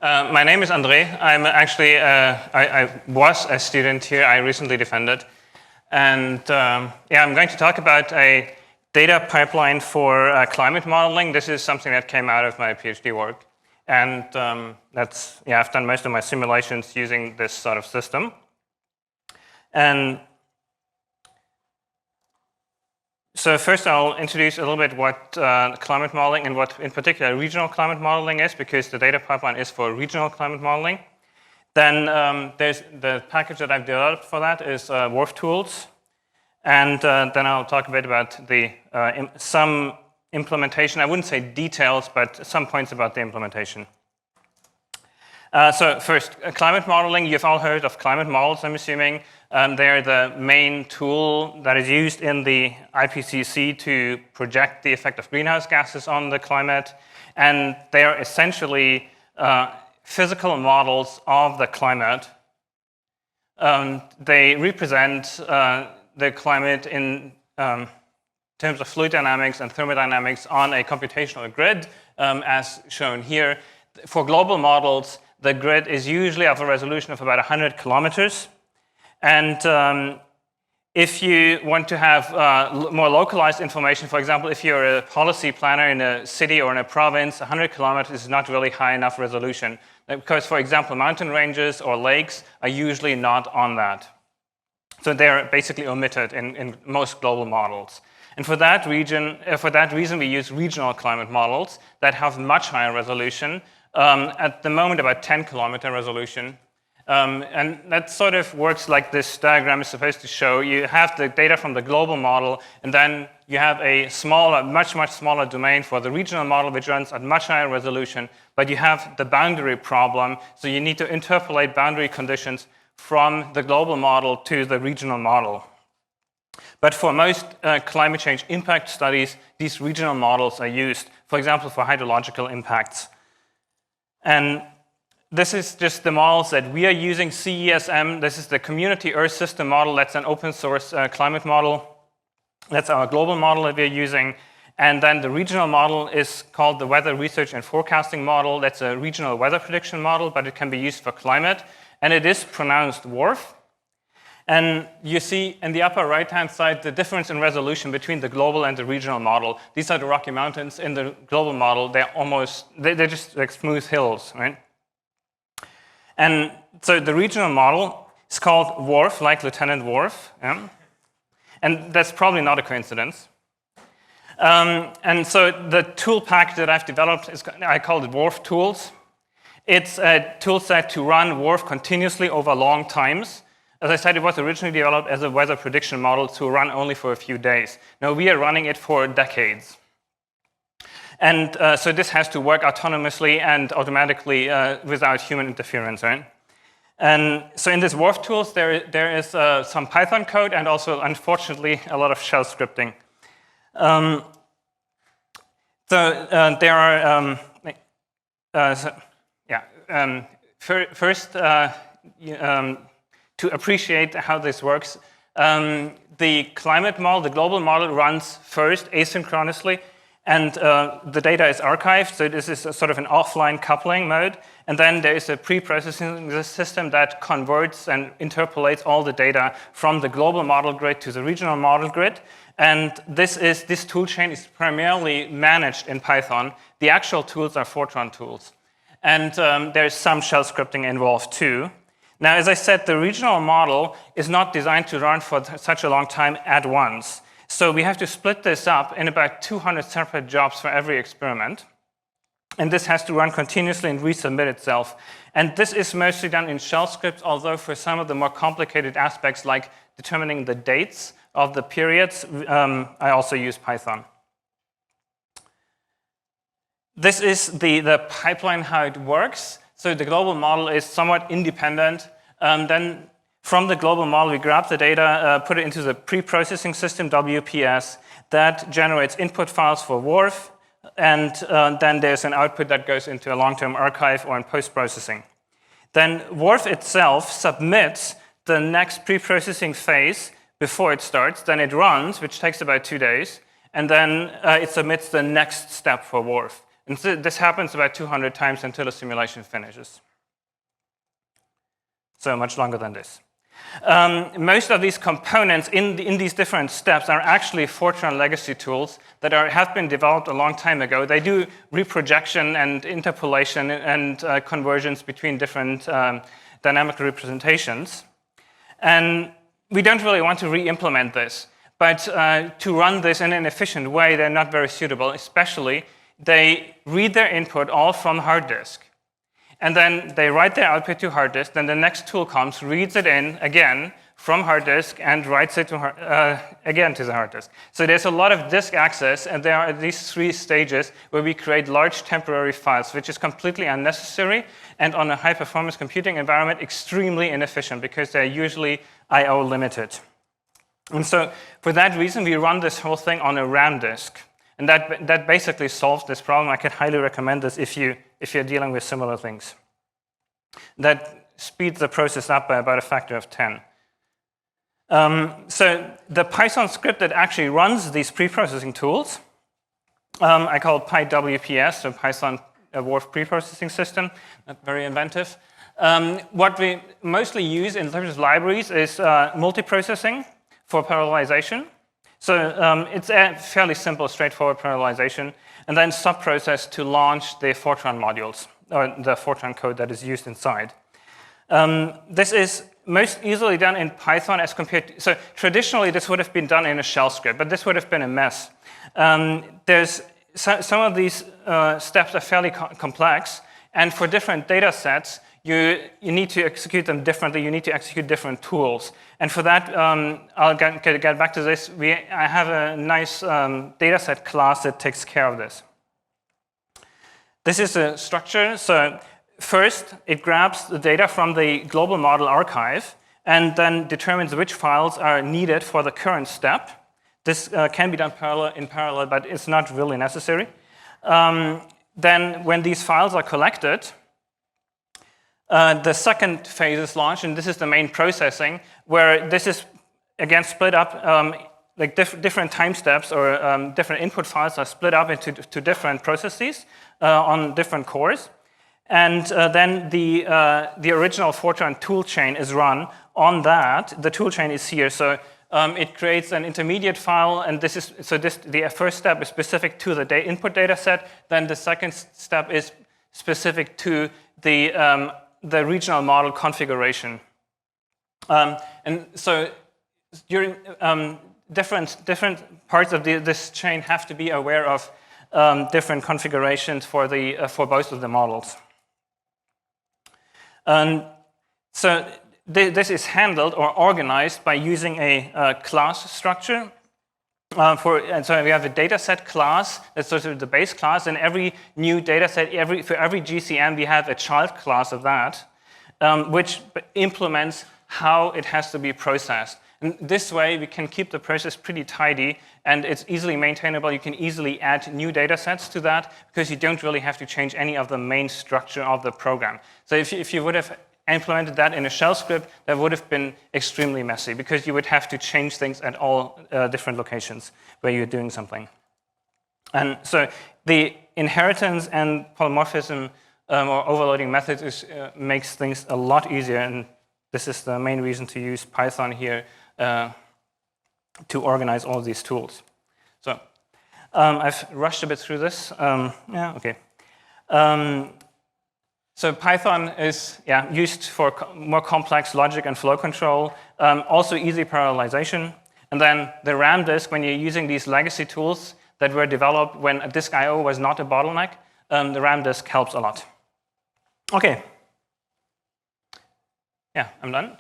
My name is André. I'm actually, I was a student here. I recently defended. And I'm going to talk about a data pipeline for climate modeling. This is something that came out of my PhD work. And I've done most of my simulations using this sort of system. And so first I'll introduce a little bit what climate modeling and what in particular regional climate modeling is, because the data pipeline is for regional climate modeling. Then there's the package that I've developed for that is WRF tools. And then I'll talk a bit about the some implementation. I wouldn't say details, but some points about the implementation. So first, climate modeling. You've all heard of climate models, I'm assuming. They're the main tool that is used in the IPCC to project the effect of greenhouse gases on the climate. And they are essentially physical models of the climate. They represent the climate in terms of fluid dynamics and thermodynamics on a computational grid, as shown here. For global models, the grid is usually of a resolution of about 100 kilometers. And if you want to have more localized information, for example, if you're a policy planner in a city or in a province, 100 kilometers is not really high enough resolution. Because, for example, mountain ranges or lakes are usually not on that. So they're basically omitted in most global models. And for that reason, we use regional climate models that have much higher resolution. At the moment, about 10-kilometer resolution. And that sort of works like this diagram is supposed to show. You have the data from the global model, and then you have a smaller, much smaller domain for the regional model, which runs at much higher resolution. But you have the boundary problem, so you need to interpolate boundary conditions from the global model to the regional model. But for most climate change impact studies, these regional models are used, for example, for hydrological impacts. And this is just the models that we are using, CESM. This is the Community Earth System model. That's an open source climate model. That's our global model that we're using. And then the regional model is called the Weather Research and Forecasting model. That's a regional weather prediction model, but it can be used for climate. And it is pronounced WRF. And you see in the upper right-hand side the difference in resolution between the global and the regional model. These are the Rocky Mountains. In the global model, they're just like smooth hills, right? And so the regional model is called WRF, like Lieutenant Worf. Yeah? And that's probably not a coincidence. And so the tool pack that I've developed, I call it WRF tools. It's a tool set to run WRF continuously over long times. As I said, it was originally developed as a weather prediction model to run only for a few days. Now we are running it for decades. And so this has to work autonomously and automatically without human interference, right? And so in this WRF tools, there is some Python code and also, unfortunately, a lot of shell scripting. There are, first, to appreciate how this works, the climate model, the global model, runs first asynchronously, and the data is archived, so this is a sort of an offline coupling mode. And then there is a pre-processing system that converts and interpolates all the data from the global model grid to the regional model grid. And this tool chain is primarily managed in Python. The actual tools are Fortran tools. And there's some shell scripting involved too. Now, as I said, the regional model is not designed to run for such a long time at once. So we have to split this up in about 200 separate jobs for every experiment. And this has to run continuously and resubmit itself. And this is mostly done in shell scripts, although for some of the more complicated aspects, like determining the dates of the periods, I also use Python. This is the pipeline, how it works. So the global model is somewhat independent. Then from the global model, we grab the data, put it into the pre-processing system, WPS, that generates input files for WRF, and then there's an output that goes into a long-term archive or in post-processing. Then WRF itself submits the next pre-processing phase before it starts. Then it runs, which takes about 2 days, and then it submits the next step for WRF. And so this happens about 200 times until the simulation finishes. So much longer than this. Most of these components in these different steps are actually Fortran legacy tools that have been developed a long time ago. They do reprojection and interpolation and conversions between different dynamic representations. And we don't really want to re-implement this. But to run this in an efficient way, they're not very suitable. Especially, they read their input all from hard disk. And then they write their output to hard disk. Then the next tool comes, reads it in again from hard disk, and writes it to again to the hard disk. So there's a lot of disk access, and there are these 3 stages where we create large temporary files, which is completely unnecessary, and on a high-performance computing environment, extremely inefficient, because they're usually I/O limited. And so for that reason, we run this whole thing on a RAM disk. And that basically solves this problem. I could highly recommend this if you're dealing with similar things. That speeds the process up by about a factor of 10. So the Python script that actually runs these pre-processing tools, I call it PyWPS, so Python Wharf Preprocessing System. Not very inventive. What we mostly use in terms of libraries is multiprocessing for parallelization. So it's a fairly simple, straightforward parallelization, and then subprocess to launch the Fortran modules, or the Fortran code that is used inside. This is most easily done in Python as compared to, so traditionally this would have been done in a shell script, but this would have been a mess. There's some of these steps are fairly complex, and for different data sets, you need to execute them differently. You need to execute different tools. And for that, I'll get back to this. I have a nice dataset class that takes care of this. This is a structure. So first, it grabs the data from the global model archive and then determines which files are needed for the current step. This can be done in parallel, but it's not really necessary. Then when these files are collected, the second phase is launched, and this is the main processing, where this is, again, split up, like different time steps or different input files are split up into different processes on different cores. And then the original Fortran toolchain is run on that. The toolchain is here, so it creates an intermediate file, and the first step is specific to the input data set. Then the second step is specific to the regional model configuration. And so during different parts of this chain have to be aware of different configurations for both of the models. So this is handled or organized by using a class structure. And so we have a dataset class, that's sort of the base class, and every new dataset, for every GCM, we have a child class of that, which implements how it has to be processed. And this way, we can keep the process pretty tidy, and it's easily maintainable. You can easily add new datasets to that, because you don't really have to change any of the main structure of the program. So if you would have implemented that in a shell script, that would have been extremely messy, because you would have to change things at all different locations where you're doing something. And so the inheritance and polymorphism or overloading methods makes things a lot easier, and this is the main reason to use Python here to organize all these tools. So I've rushed a bit through this. Yeah, okay. So Python is used for more complex logic and flow control, also easy parallelization. And then the RAM disk, when you're using these legacy tools that were developed when a disk I/O was not a bottleneck, the RAM disk helps a lot. Okay. Yeah, I'm done.